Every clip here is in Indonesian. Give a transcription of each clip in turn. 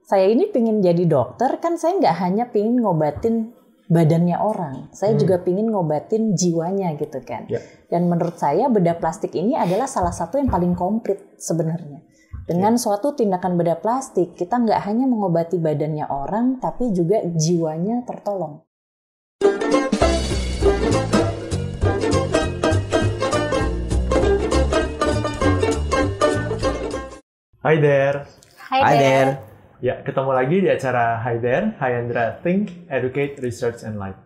saya ini pingin jadi dokter kan, saya nggak hanya pingin ngobatin badannya orang, saya juga pingin ngobatin jiwanya gitu kan. Dan menurut saya bedah plastik ini adalah salah satu yang paling komplit sebenarnya. Dengan suatu tindakan bedah plastik, kita nggak hanya mengobati badannya orang, tapi juga jiwanya tertolong. Hi there. Hi there. Ya, ketemu lagi di acara Hi There, Hyandra Think, Educate, Research, and Light.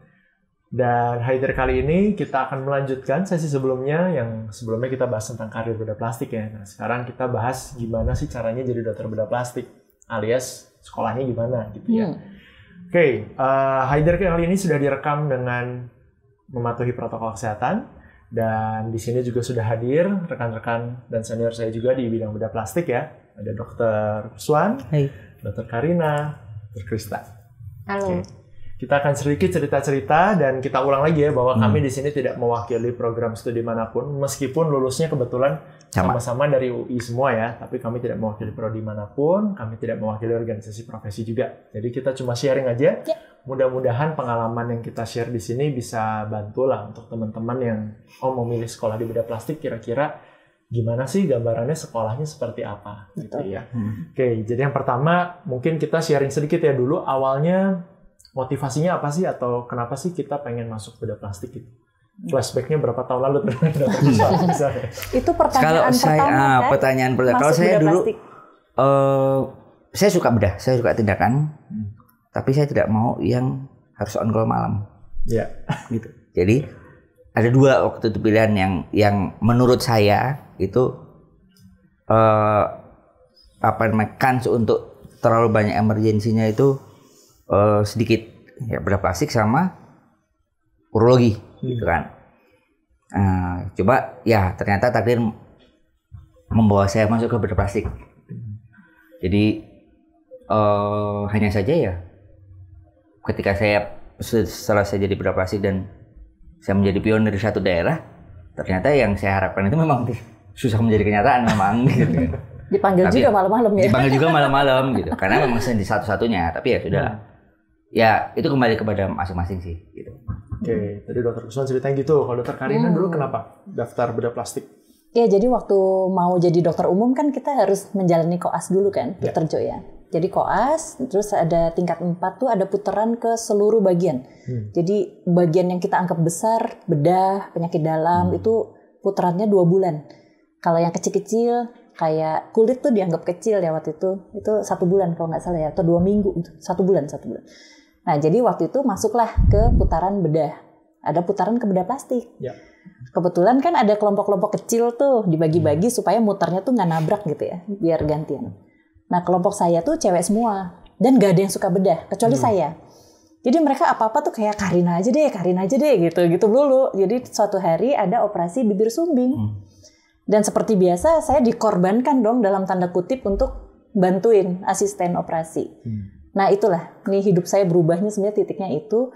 Dan Hi There kali ini kita akan melanjutkan sesi sebelumnya, yang sebelumnya kita bahas tentang karir bedah plastik ya. Nah, sekarang kita bahas gimana sih caranya jadi dokter bedah plastik, alias sekolahnya gimana gitu ya. Oke, Hi There kali ini sudah direkam dengan mematuhi protokol kesehatan. Dan di sini juga sudah hadir rekan-rekan dan senior saya juga di bidang bedah plastik ya. Ada Dr. Kuswan, Dr. Karina, Dr. Krista. Halo. Kita akan sedikit cerita-cerita dan kita ulang lagi ya bahwa kami di sini tidak mewakili program studi manapun, meskipun lulusnya kebetulan sama-sama dari UI semua ya, tapi kami tidak mewakili prodi manapun, kami tidak mewakili organisasi profesi juga. Jadi kita cuma sharing aja. Mudah-mudahan pengalaman yang kita share di sini bisa bantu lah untuk teman-teman yang mau memilih sekolah di bedah plastik, kira-kira gimana sih gambarannya sekolahnya seperti apa gitu ya. Oke, jadi yang pertama mungkin kita sharing sedikit ya dulu, awalnya motivasinya apa sih atau kenapa sih kita pengen masuk bedah plastik gitu? Flashbacknya berapa tahun lalu? Itu pertanyaan Kalau saya, pertama kan? pertanyaan pertama. Kalau saya dulu, saya suka bedah, saya suka tindakan, tapi saya tidak mau yang harus on call malam. Ya. Gitu. Jadi ada dua waktu itu pilihan yang menurut saya itu kans untuk terlalu banyak emergensinya itu sedikit ya, bedah plastik sama urologi gitu kan. Coba ya ternyata takdir membawa saya masuk ke bedah plastik. Jadi hanya saja ya ketika setelah saya jadi bedah plastik dan saya menjadi pionir di satu daerah, ternyata yang saya harapkan itu memang susah menjadi kenyataan memang gitu. Dipanggil tapi juga malam-malam ya. Dipanggil juga malam-malam gitu. Karena memang saya di satu-satunya, tapi ya sudah. Ya, itu kembali kepada masing-masing sih gitu. Oke, tadi Dr. Kuswan ceritain gitu. Kalau Dr. Karina dulu kenapa daftar bedah plastik? Ya, jadi waktu mau jadi dokter umum kan kita harus menjalani koas dulu kan, Dr. Jo ya. Jadi koas, terus ada tingkat 4 tuh ada putaran ke seluruh bagian. Jadi bagian yang kita anggap besar, bedah, penyakit dalam, itu putarannya 2 bulan. Kalau yang kecil-kecil, kayak kulit tuh dianggap kecil ya waktu itu 1 bulan kalau nggak salah ya, atau 2 minggu, itu 1 bulan. Nah jadi waktu itu masuklah ke putaran bedah. Ada putaran ke bedah plastik. Ya. Kebetulan kan ada kelompok-kelompok kecil tuh dibagi-bagi supaya muternya tuh nggak nabrak gitu ya, biar gantian. Nah kelompok saya tuh cewek semua dan gak ada yang suka bedah kecuali saya. Jadi mereka apa-apa tuh kayak Karina aja deh gitu dulu. Jadi suatu hari ada operasi bibir sumbing. Dan seperti biasa saya dikorbankan dong dalam tanda kutip untuk bantuin asisten operasi. Nah itulah, nih hidup saya berubahnya sebenarnya titiknya itu.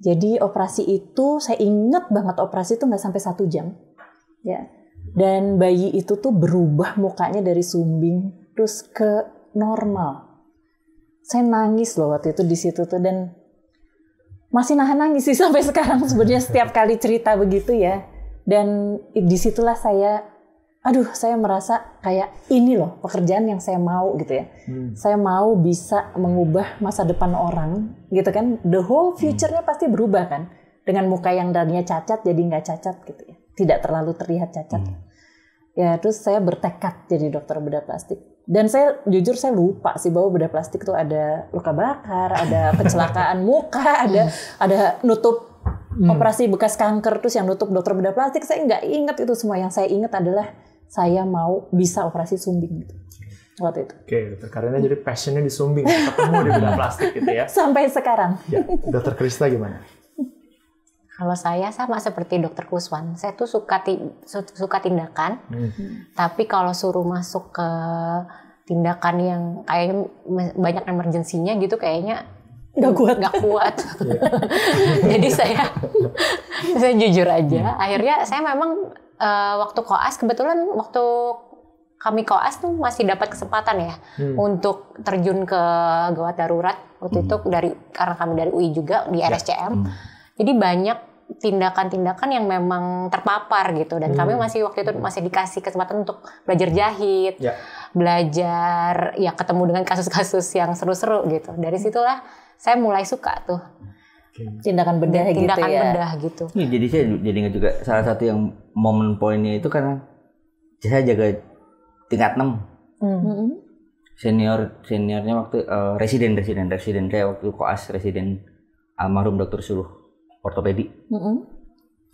Jadi operasi itu saya ingat banget operasi itu nggak sampai 1 jam. Ya. Dan bayi itu tuh berubah mukanya dari sumbing terus ke normal. Saya nangis loh waktu itu di situ tuh dan masih nahan nangis sih sampai sekarang sebenarnya setiap kali cerita begitu ya. Dan disitulah saya merasa kayak ini loh pekerjaan yang saya mau gitu ya. Saya mau bisa mengubah masa depan orang gitu kan. The whole future-nya pasti berubah kan. Dengan muka yang tadinya cacat jadi nggak cacat gitu ya. Tidak terlalu terlihat cacat. Ya terus saya bertekad jadi dokter bedah plastik. Dan saya jujur saya lupa sih bahwa bedah plastik itu ada luka bakar, ada kecelakaan muka, ada nutup operasi bekas kanker, terus yang nutup dokter bedah plastik saya nggak ingat itu semua. Yang saya ingat adalah saya mau bisa operasi sumbing gitu waktu itu. Oke, Dr. Karina jadi passionnya di sumbing, ketemu di bedah plastik gitu ya. Sampai sekarang. Ya, Dr. Krista gimana? Kalau saya sama seperti Dr. Kuswan, saya tuh suka tindakan, tapi kalau suruh masuk ke tindakan yang kayaknya banyak emergensinya gitu kayaknya nggak kuat. Jadi saya jujur aja, akhirnya saya memang waktu koas kebetulan waktu kami koas tuh masih dapat kesempatan ya untuk terjun ke gawat darurat waktu itu karena kami dari UI juga di RSCM. Jadi banyak tindakan-tindakan yang memang terpapar gitu dan kami waktu itu masih dikasih kesempatan untuk belajar jahit, belajar ya ketemu dengan kasus-kasus yang seru-seru gitu. Dari situlah saya mulai suka tuh tindakan bedah gitu ya. Tindakan bedah gitu. Jadi saya jadi ingat juga salah satu yang momen poinnya itu karena saya jaga tingkat 6. Seniornya waktu residen saya waktu koas residen almarhum Dr. Suluh ortopedi.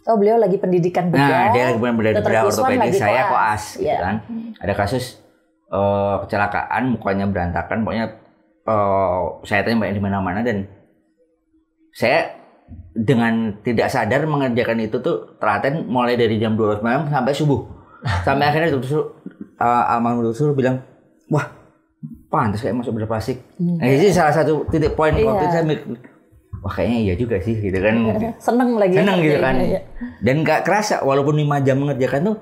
Oh, beliau lagi pendidikan bedah. Nah, dia lagi pendidikan bedah ortopedi, saya koas gitu kan. Ada kasus kecelakaan, mukanya berantakan, pokoknya saya tanya banyak di mana-mana dan saya dengan tidak sadar mengerjakan itu tuh telaten mulai dari jam 12 malam sampai subuh. Sampai akhirnya almarhum Dr. Suluh bilang, wah pantas kayak masuk bedah plastik. Nah, ini salah satu titik poin waktu itu saya mikir, wah kayaknya iya juga sih gitu kan. Seneng gitu kan. Dan gak kerasa walaupun 5 jam mengerjakan tuh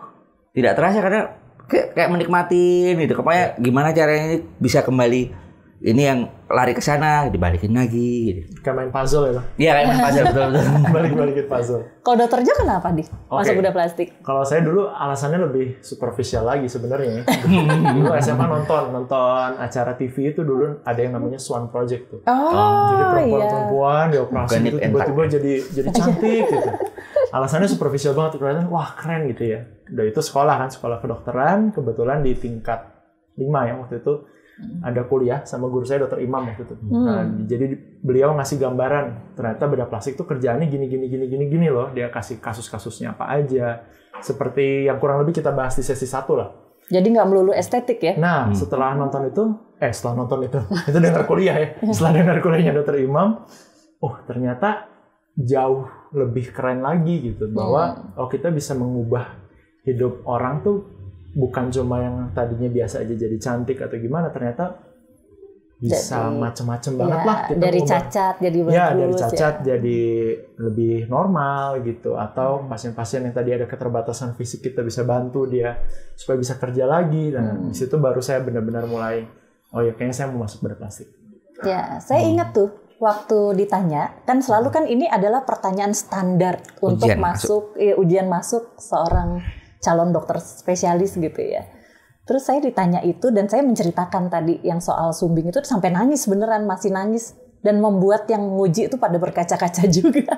tidak terasa karena kayak menikmatin gitu. Kepala gimana caranya ini bisa kembali ini yang lari ke sana dibalikin lagi gitu. Kayak main puzzle ya, Bang? Iya, kayak main puzzle betul. Balik-balikin puzzle. Kalau Dokter Jo kenapa masuk bedah plastik? Kalau saya dulu alasannya lebih superficial lagi sebenarnya. Dulu SMA nonton acara TV itu dulu ada yang namanya Swan Project tuh. Jadi perempuan-perempuan dioperasi gitu tiba-tiba jadi cantik gitu. Alasannya superficial banget, kelihatan wah keren gitu ya. Udah itu sekolah kedokteran, kebetulan di tingkat 5 ya waktu itu. Ada kuliah sama guru saya Dr. Imam waktu itu. Nah, jadi beliau ngasih gambaran ternyata bedah plastik tuh kerjaannya gini loh. Dia kasih kasus-kasusnya apa aja. Seperti yang kurang lebih kita bahas di sesi 1 lah. Jadi nggak melulu estetik ya? Nah, setelah nonton itu dengar kuliah ya. Setelah dengar kuliahnya Dr. Imam, ternyata jauh lebih keren lagi gitu. Bahwa kita bisa mengubah hidup orang tuh bukan cuma yang tadinya biasa aja jadi cantik atau gimana, ternyata bisa macem-macem banget lah kita dari cacat jadi bagus. Ya, dari cacat jadi lebih normal gitu. Atau pasien-pasien yang tadi ada keterbatasan fisik kita bisa bantu dia supaya bisa kerja lagi. Dan di situ baru saya benar-benar mulai, kayaknya saya mau masuk bedah plastik. Ya, saya ingat tuh waktu ditanya, kan selalu kan ini adalah pertanyaan standar untuk ujian masuk seorang calon dokter spesialis gitu ya. Terus saya ditanya itu dan saya menceritakan tadi yang soal sumbing itu sampai nangis beneran, masih nangis dan membuat yang nguji itu pada berkaca-kaca juga.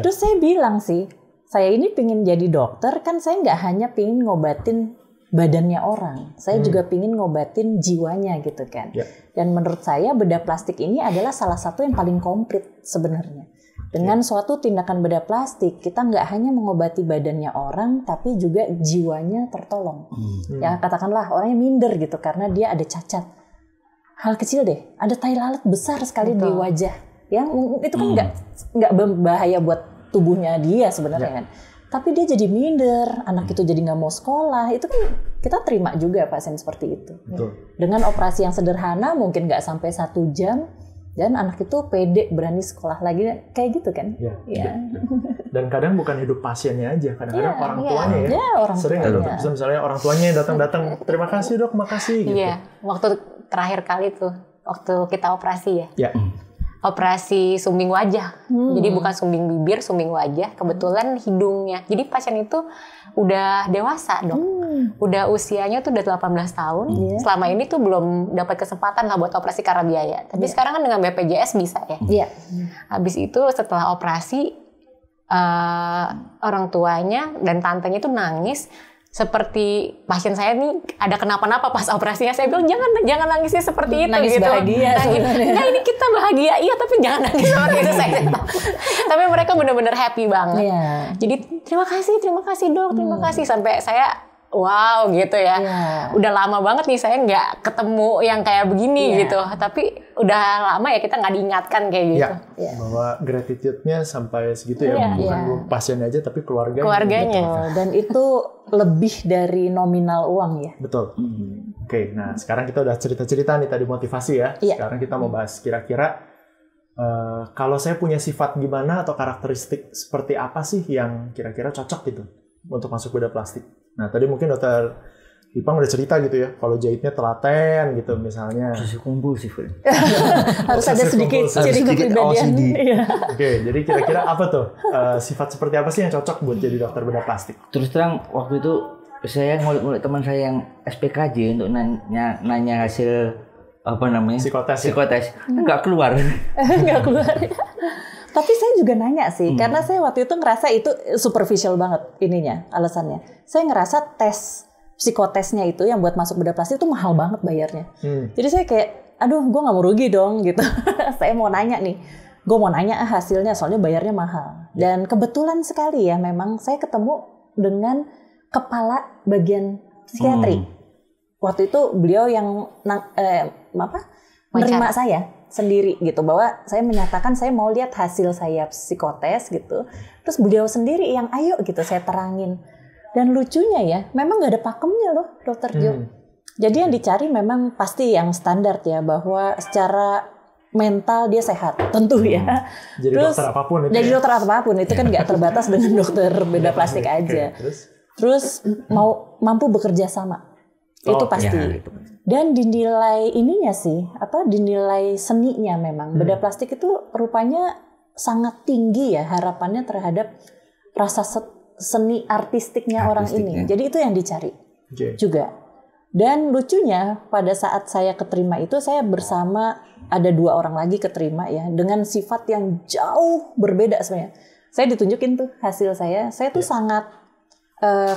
Terus saya bilang sih, saya ini pingin jadi dokter kan saya nggak hanya pingin ngobatin badannya orang, saya juga pingin ngobatin jiwanya gitu kan. Dan menurut saya bedah plastik ini adalah salah satu yang paling komplit sebenarnya. Dengan suatu tindakan bedah plastik, kita nggak hanya mengobati badannya orang, tapi juga jiwanya tertolong. Ya katakanlah orangnya minder gitu karena dia ada cacat. Hal kecil deh, ada tai lalat besar sekali di wajah. Yang itu kan nggak berbahaya buat tubuhnya dia sebenarnya kan. Tapi dia jadi minder, anak itu jadi nggak mau sekolah. Itu kan kita terima juga pasien seperti itu. Dengan operasi yang sederhana, mungkin nggak sampai 1 jam. Dan anak itu pede berani sekolah lagi kayak gitu kan? Iya. Dan kadang bukan hidup pasiennya aja, kadang-kadang orang tuanya ya. Orang sering tuanya. Misalnya orang tuanya yang datang, terima kasih dok, makasih gitu. Iya, waktu terakhir kali tuh, waktu kita operasi ya. Operasi sumbing wajah. Jadi bukan sumbing bibir, sumbing wajah. Kebetulan hidungnya. Jadi pasien itu udah dewasa dok. Udah usianya tuh udah 18 tahun. Selama ini tuh belum dapat kesempatan lah buat operasi karena biaya. Tapi sekarang kan dengan BPJS bisa ya. Habis itu setelah operasi orang tuanya dan tantenya tuh nangis. Seperti pasien saya nih ada kenapa-napa pas operasinya, saya bilang jangan nangisnya seperti itu nangis gitu. Bahagia Nah ini kita bahagia iya tapi jangan nangis seperti itu saya. Tapi mereka benar-benar happy banget. Jadi terima kasih dok, terima kasih sampai saya wow gitu ya. Udah lama banget nih saya nggak ketemu yang kayak begini gitu. Tapi udah lama ya kita nggak diingatkan kayak gitu. Bahwa gratitude-nya sampai segitu ya. Bukan pasien aja tapi keluarganya. Dan itu lebih dari nominal uang ya. Betul. Oke, nah sekarang kita udah cerita-cerita nih tadi motivasi ya. Sekarang kita mau bahas kira-kira kalau saya punya sifat gimana atau karakteristik seperti apa sih yang kira-kira cocok gitu untuk masuk bedah plastik. Nah tadi mungkin dokter Ipang udah cerita gitu ya, kalau jahitnya telaten gitu misalnya. Obsesi kompulsif. Harus ada sedikit ciri kepribadian. Iya. Oke, jadi kira-kira apa tuh sifat seperti apa sih yang cocok buat jadi dokter bedah plastik? Terus terang waktu itu saya ngulik teman saya yang SPKJ untuk nanya hasil apa namanya psikotes nggak keluar. Nggak keluar. Tapi saya juga nanya sih, karena saya waktu itu ngerasa itu superficial banget ininya alasannya. Saya ngerasa tes psikotesnya itu yang buat masuk bedah plastik itu mahal banget bayarnya. Jadi saya kayak, aduh gue nggak mau rugi dong gitu. Saya mau nanya nih, gue mau nanya hasilnya soalnya bayarnya mahal. Dan kebetulan sekali ya memang saya ketemu dengan kepala bagian psikiatri. Waktu itu beliau yang menerima saya sendiri gitu, bahwa saya menyatakan saya mau lihat hasil saya psikotes gitu. Terus beliau sendiri yang ayo gitu saya terangin. Dan lucunya ya, memang nggak ada pakemnya loh Dokter Jo. Jadi yang dicari memang pasti yang standar ya, bahwa secara mental dia sehat, tentu ya. Jadi terus, dokter apapun itu. Jadi dokter apapun itu kan nggak terbatas dengan dokter bedah plastik aja. Terus mau mampu bekerja sama, itu pasti. Ya, itu. Dan dinilai ininya sih, dinilai seninya memang. Bedah plastik itu rupanya sangat tinggi ya harapannya terhadap rasa seni artistiknya orang ini. Jadi itu yang dicari juga. Dan lucunya pada saat saya keterima itu saya bersama ada 2 orang lagi keterima ya dengan sifat yang jauh berbeda sebenarnya. Saya ditunjukin tuh hasil saya tuh sangat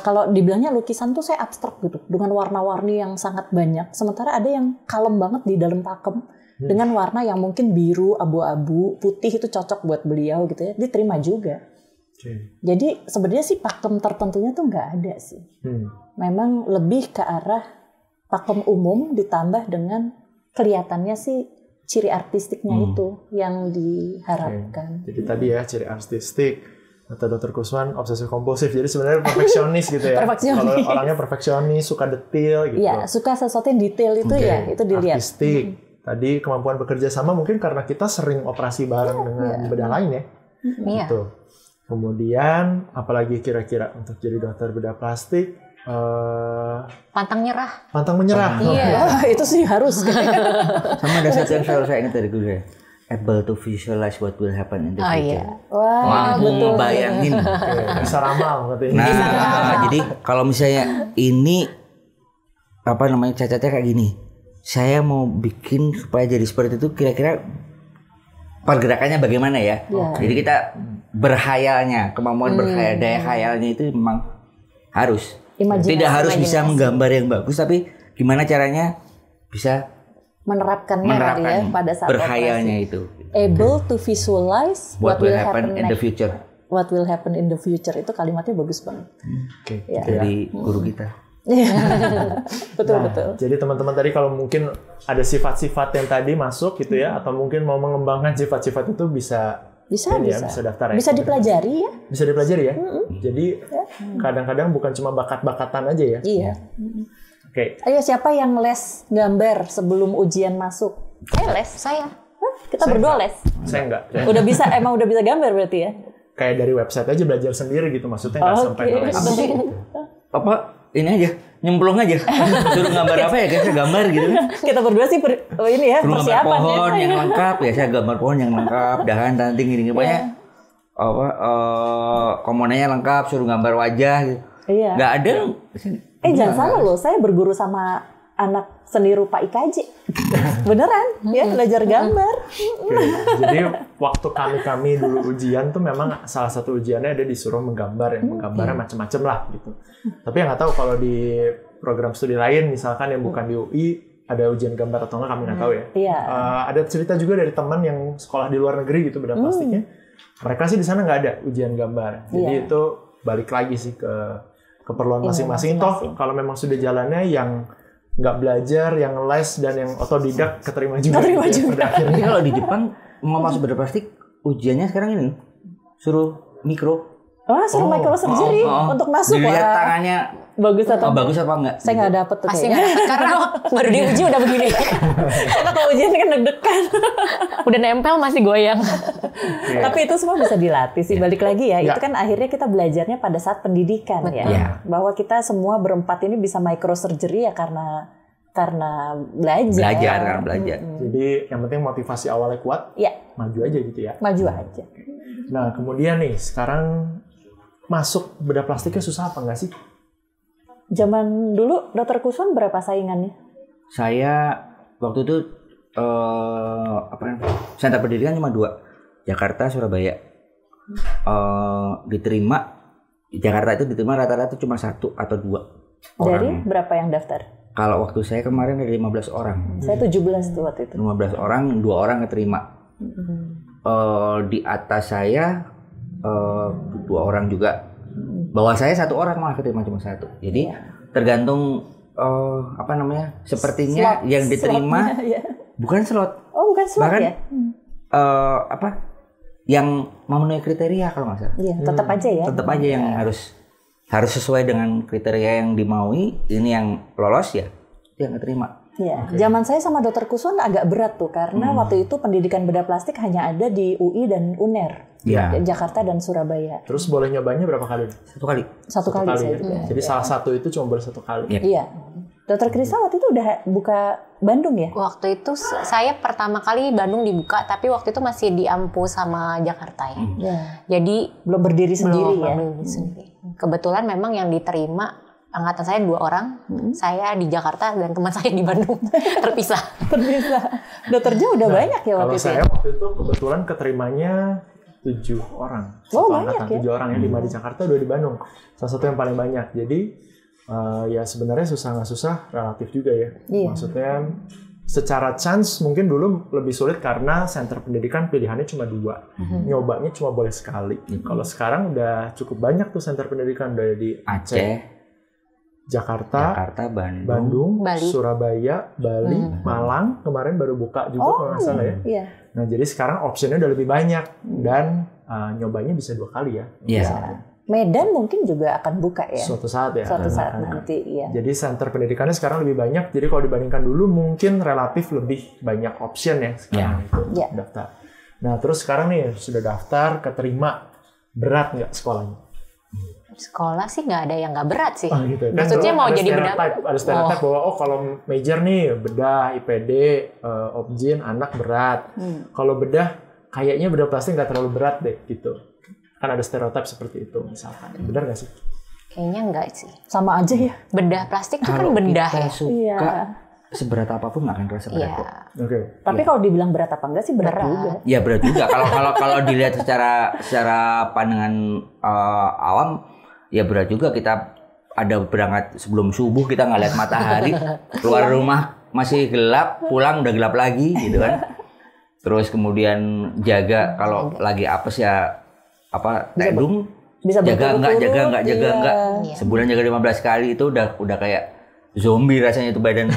kalau dibilangnya lukisan tuh saya abstrak gitu dengan warna-warni yang sangat banyak. Sementara ada yang kalem banget di dalam pakem dengan warna yang mungkin biru, abu-abu, putih itu cocok buat beliau gitu ya. Diterima juga. Jadi sebenarnya sih pakem tertentunya tuh nggak ada sih. Memang lebih ke arah pakem umum ditambah dengan kelihatannya sih ciri artistiknya itu yang diharapkan. Jadi tadi ya ciri artistik. Kata Dokter Kuswan obsesif kompulsif, jadi sebenarnya perfeksionis gitu ya. Kalau orangnya perfeksionis, suka detail gitu. Iya, suka sesuatu yang detail itu ya, itu dilihat. Artistik. Tadi kemampuan bekerja sama mungkin karena kita sering operasi bareng dengan bedah lain ya. Gitu. Kemudian apalagi kira-kira untuk jadi dokter bedah plastik? Pantang nyerah. Pantang menyerah. Iya, itu sih harus. Sama ada satu yang selalu saya ingat dari gue. Able to visualize what will happen in the future. Wah, mampu bayangin. Bisa ramal katanya. Nah, jadi kalau misalnya ini cacatnya kayak gini. Saya mau bikin supaya jadi seperti itu, kira-kira pergerakannya bagaimana ya? Jadi kita berkhayalnya, kemampuan berkhayal, daya khayalnya itu memang harus. Tidak harus bisa menggambar yang bagus, tapi gimana caranya bisa menerapkannya ya pada saat berkhayalnya operasi. Itu. Able to visualize what will happen in the future. What will happen in the future itu kalimatnya bagus banget. Dari guru kita. Betul. Jadi teman-teman tadi kalau mungkin ada sifat-sifat yang tadi masuk gitu ya, atau mungkin mau mengembangkan sifat-sifat itu bisa daftar ya. Bisa dipelajari ya. Bisa dipelajari ya. Jadi kadang-kadang bukan cuma bakat-bakatan aja ya. Iya. Oke. Ayo siapa yang les gambar sebelum ujian masuk? Saya. Kita berdua les. Saya enggak. Udah bisa gambar berarti ya? Kayak dari website aja belajar sendiri gitu, maksudnya nggak sampai les. Apa ini aja nyemplung aja suruh gambar apa ya guys, gambar gitu kan. Kita berdua sih ini ya persiapan gambar pohon yang lengkap ya, saya gambar pohon yang lengkap, dahan ranting gini pokoknya komponennya lengkap, suruh gambar wajah gitu. Nggak ada. Jangan salah loh, saya berguru sama anak seni rupa IKJ. Beneran, ya belajar gambar. Jadi waktu kami dulu ujian tuh memang salah satu ujiannya ada disuruh menggambar ya, menggambarnya macam-macam lah gitu. Tapi yang nggak tahu kalau di program studi lain, misalkan yang bukan di UI, ada ujian gambar atau nggak, kami nggak tahu ya. Ada cerita juga dari teman yang sekolah di luar negeri gitu bedah plastiknya. Mereka sih di sana nggak ada ujian gambar. Jadi itu balik lagi sih ke keperluan masing-masing. Toh kalau memang sudah jalannya yang nggak belajar, yang les dan yang otodidak keterima juga. Pada akhirnya. Kalau di Jepang mau masuk bedah plastik, ujiannya sekarang ini suruh mikro. Suruh microsurgery untuk masuk. Dilihat tangannya bagus atau enggak? Saya nggak dapet tuh. Pasti nggak dapet karena baru diuji udah begini. Karena kalau ujian kan deg-degan. Udah nempel masih goyang. Tapi itu semua bisa dilatih sih. Balik lagi ya, Ya. itu kan akhirnya kita belajarnya pada saat pendidikan ya. Ya. Bahwa kita semua berempat ini bisa microsurgery ya karena belajar. Belajar. Jadi yang penting motivasi awalnya kuat, Ya, maju aja gitu ya. maju aja. Nah kemudian nih sekarang masuk bedah plastiknya susah apa nggak sih? Zaman dulu Dokter Kuswan berapa saingannya? Saya waktu itu sentra pendidikan cuma 2, Jakarta, Surabaya. Jakarta itu diterima rata-rata cuma 1 atau 2 orang. Dari berapa yang daftar? Kalau waktu saya kemarin ada 15 orang. Saya 17 tuh waktu itu. 15 orang, 2 orang keterima. Di atas saya 2 orang juga. Bawah saya 1 orang malah keterima cuma 1. Jadi tergantung sepertinya yang diterima Slotnya, ya. bukan slot. Oh, bukan slot Bahkan ya? yang memenuhi kriteria kalau nggak salah. Iya, tetap aja ya. Tetap aja yang harus sesuai dengan kriteria yang dimaui. Ini yang lolos ya, itu yang keterima. Iya, zaman saya sama Dokter Kuswan agak berat tuh karena waktu itu pendidikan bedah plastik hanya ada di UI dan UNER, Iya. Jakarta dan Surabaya. Terus boleh nyobanya berapa kali? 1 kali. Satu kali saya ya? juga. Jadi salah satu itu cuma boleh 1 kali. Iya. Iya. Dokter Krista waktu itu udah buka Bandung ya? Waktu itu saya pertama kali Bandung dibuka, tapi waktu itu masih di Ampu sama Jakarta ya. Iya. Jadi Belum berdiri sendiri ya? belum sendiri. Kebetulan memang yang diterima angkatan saya 2 orang, saya di Jakarta dan teman saya di Bandung terpisah. Terpisah. Dokter Jo udah banyak ya Kalau waktu itu. saya waktu itu kebetulan keterimanya 7 orang. Oh, Satu banyak angkatan, ya? 7 orang ya, 5 di Jakarta, 2 di Bandung. Salah satu yang paling banyak. Jadi ya sebenarnya susah nggak susah relatif juga ya. Iya. Maksudnya secara chance mungkin dulu lebih sulit karena center pendidikan pilihannya cuma 2. Nyobanya cuma boleh sekali. Kalau sekarang udah cukup banyak tuh center pendidikan, udah di Aceh, Jakarta, Bandung, Bali. Surabaya, Bali, Malang kemarin baru buka juga kalau nggak salah ya. Iya. Nah jadi sekarang optionnya udah lebih banyak dan nyobanya bisa 2 kali ya. Iya. Medan mungkin juga akan buka ya? Suatu saat ya. Suatu saat nanti, iya. Jadi center pendidikannya sekarang lebih banyak. Jadi kalau dibandingkan dulu mungkin relatif lebih banyak option ya sekarang itu Ya. daftar. Nah terus sekarang nih sudah daftar, keterima, berat nggak sekolahnya? Sekolah sih nggak ada yang nggak berat sih. Oh, gitu. Maksudnya dulu mau ada jadi bedah. stereotype, ada stereotype bahwa kalau major nih bedah, IPD, Obgyn, anak berat. Kalau bedah kayaknya bedah plastik nggak terlalu berat deh gitu. Kan ada stereotype seperti itu misalkan. Benar nggak sih? Kayaknya enggak sih. Sama aja ya? Bedah plastik itu kan Kalau bedah kita ya. suka Iya. seberat apapun nggak akan terasa berat Iya. kok. Oke. Tapi kalau dibilang berat apa enggak sih berat Berat. juga. Ya berat juga. Kalau dilihat secara pandangan awam, ya berat juga. Kita ada berangkat sebelum subuh, kita nggak lihat matahari, keluar rumah masih gelap, pulang udah gelap lagi gitu kan. Terus kemudian jaga kalau lagi apes ya tedung, Bisa jaga enggak, berturut-turut, jaga enggak, jaga iya. enggak. Iya. Sebulan jaga 15 kali itu udah kayak zombie rasanya itu badan.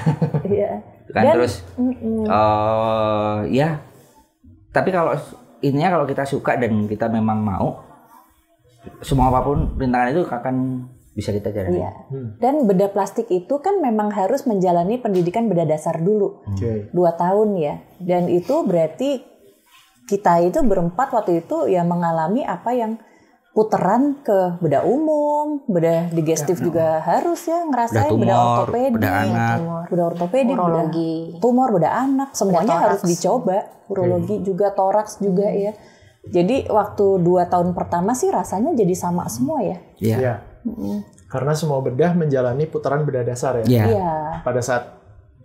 Iya. Kan Dan- terus ya. Tapi kalau kita suka dan kita memang mau, semua apapun rintangan itu akan bisa kita jalani. Iya. Dan bedah plastik itu kan memang harus menjalani pendidikan bedah dasar dulu. Oke. 2 tahun ya. Dan itu berarti kita itu berempat waktu itu ya mengalami apa yang puteran ke bedah umum, bedah digestif juga harus ya ngerasain, Bedah bedah tumor, ortopedi, bedah anak. bedah ortopedi, Urologi. bedah tumor, bedah anak, semuanya Bedah harus toraks. dicoba. Urologi juga, toraks juga ya. Jadi waktu 2 tahun pertama sih rasanya jadi sama semua ya. Iya. Iya. Karena semua bedah menjalani putaran bedah dasar ya. Iya. Iya. Pada saat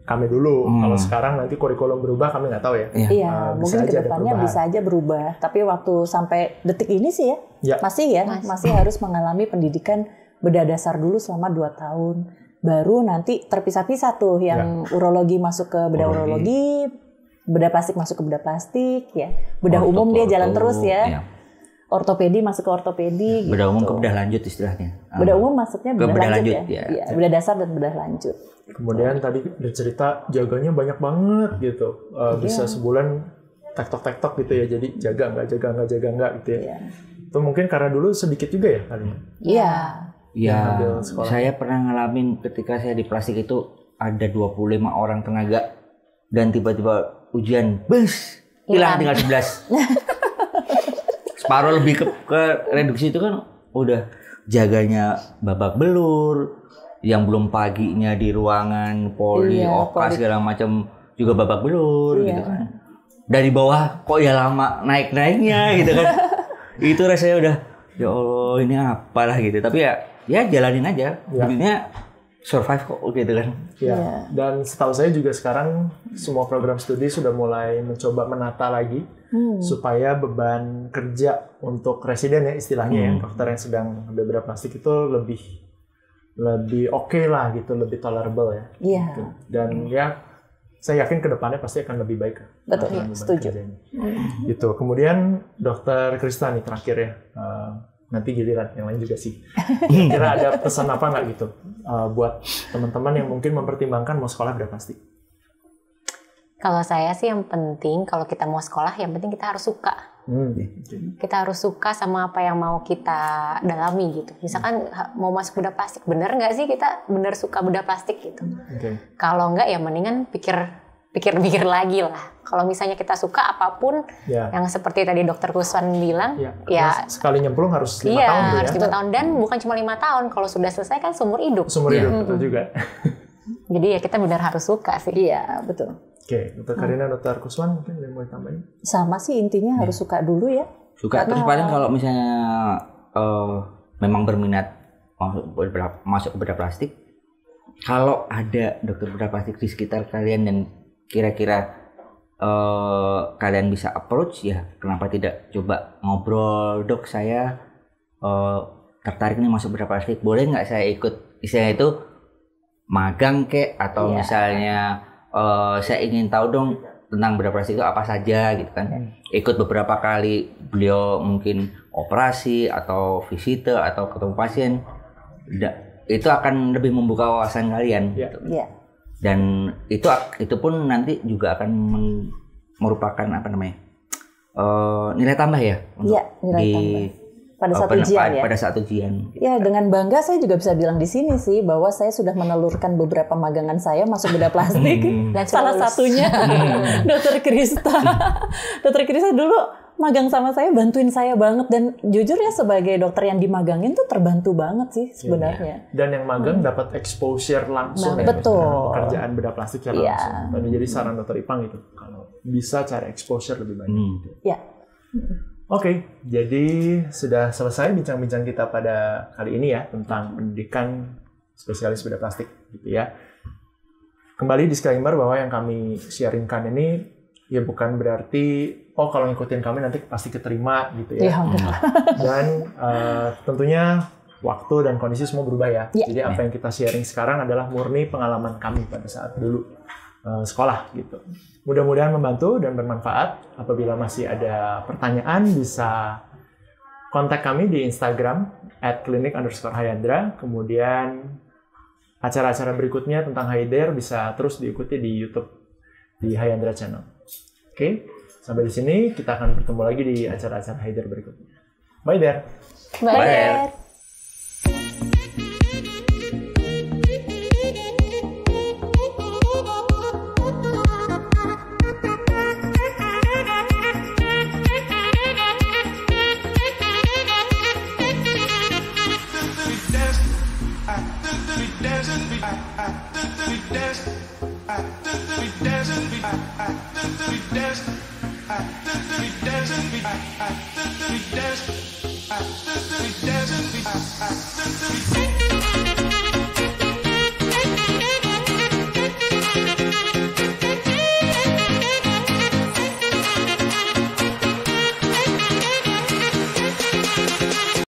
kami dulu, kalau sekarang nanti kurikulum berubah kami nggak tahu ya. Iya. Iya, Bisa mungkin aja ada kedepannya perubahan. bisa aja berubah. Tapi waktu sampai detik ini sih ya, Ya. masih harus mengalami pendidikan bedah dasar dulu selama 2 tahun. Baru nanti terpisah-pisah tuh yang urologi masuk ke bedah urologi, bedah plastik masuk ke bedah plastik, ya. Bedah umum dia jalan terus ya. Iya. Ortopedi masuk ke ortopedi. Bedah umum gitu. ke bedah lanjut istilahnya. Bedah umum masuknya Ke bedah, bedah lanjut, lanjut, ya. ya. Iya, bedah dasar dan bedah lanjut. Kemudian tadi udah cerita jaganya banyak banget gitu. Bisa sebulan tektok-tektok gitu ya. Jadi jaga nggak gitu ya. Iya. Itu mungkin karena dulu sedikit juga ya kali. Iya. Ya, ambil sekolah. saya pernah ngalamin ketika saya di plastik itu ada 25 orang tenaga dan tiba-tiba ujian, bus, hilang tinggal 11. separuh lebih ke reduksi itu kan udah jaganya babak belur, yang belum paginya di ruangan poli, okas segala macam juga babak belur gitu kan. Dari bawah kok ya lama naik-naiknya gitu kan. Itu rasanya udah ya Allah ini apalah gitu. Tapi ya jalanin aja. Intinya survive kok gitu kan. Dan setahu saya juga sekarang semua program studi sudah mulai mencoba menata lagi supaya beban kerja untuk residen ya istilahnya ya, dokter yang sedang bedah plastik itu lebih oke lah gitu, lebih tolerable ya. Gitu. Dan ya saya yakin kedepannya pasti akan lebih baik. Betul, setuju. Gitu. Kemudian Dokter Krista nih terakhir ya. Nanti giliran yang lain juga sih. Kira ada pesan apa nggak gitu buat teman-teman yang mungkin mempertimbangkan mau sekolah bedah plastik? Kalau saya sih yang penting kalau kita mau sekolah yang penting kita harus suka. Kita harus suka sama apa yang mau kita dalami gitu. Misalkan mau masuk bedah plastik, bener nggak sih kita bener suka bedah plastik gitu? Kalau nggak ya mendingan pikir lagi lah. Kalau misalnya kita suka apapun yang seperti tadi Dokter Kuswan bilang, ya sekali nyemplung harus 5 tahun tuh harus 5 tahun dan bukan cuma 5 tahun. Kalau sudah selesai kan seumur hidup. Seumur hidup betul juga. Jadi ya kita benar harus suka sih. Iya betul. Oke, Dokter Karina, Dokter Kuswan mungkin ada yang mau tambahin? Sama sih intinya harus suka dulu ya. Suka. Terus paling kalau misalnya memang berminat masuk ke bedah plastik, kalau ada dokter bedah plastik di sekitar kalian dan kira-kira kalian bisa approach ya, kenapa tidak coba ngobrol, dok saya tertarik nih masuk bedah plastik, boleh nggak saya ikut istilahnya itu magang kek atau misalnya saya ingin tahu dong tentang bedah plastik itu apa saja gitu kan. Ikut beberapa kali beliau mungkin operasi atau visite atau ketemu pasien, itu akan lebih membuka wawasan kalian gitu. Dan itu pun nanti juga akan merupakan apa namanya nilai tambah ya untuk nilai tambah pada saat ujian ya. Pada saat ujian. Ya dengan bangga saya juga bisa bilang di sini sih bahwa saya sudah menelurkan beberapa magangan saya masuk bedah plastik. Dan salah satunya Dokter Krista. Dokter Krista dulu magang sama saya, bantuin saya banget dan jujur ya sebagai dokter yang dimagangin tuh terbantu banget sih sebenarnya. Dan yang magang dapat exposure langsung betul. Pekerjaan bedah plastik secara langsung. Dan jadi saran Dokter Ipang itu kalau bisa cari exposure lebih banyak. Gitu. Oke, jadi sudah selesai bincang-bincang kita pada kali ini ya tentang pendidikan spesialis bedah plastik gitu ya. Kembali disclaimer bahwa yang kami sharingkan ini ya bukan berarti kalau ngikutin kami nanti pasti keterima gitu ya. Dan tentunya waktu dan kondisi semua berubah ya. Jadi apa yang kita sharing sekarang adalah murni pengalaman kami pada saat dulu sekolah gitu. Mudah-mudahan membantu dan bermanfaat. Apabila masih ada pertanyaan bisa kontak kami di Instagram @klinik_Hayandra. Kemudian acara-acara berikutnya tentang Haider bisa terus diikuti di YouTube di Hayandra Channel. Oke, sampai di sini kita akan bertemu lagi di acara-acara Haider berikutnya. Bye there. Bye there. We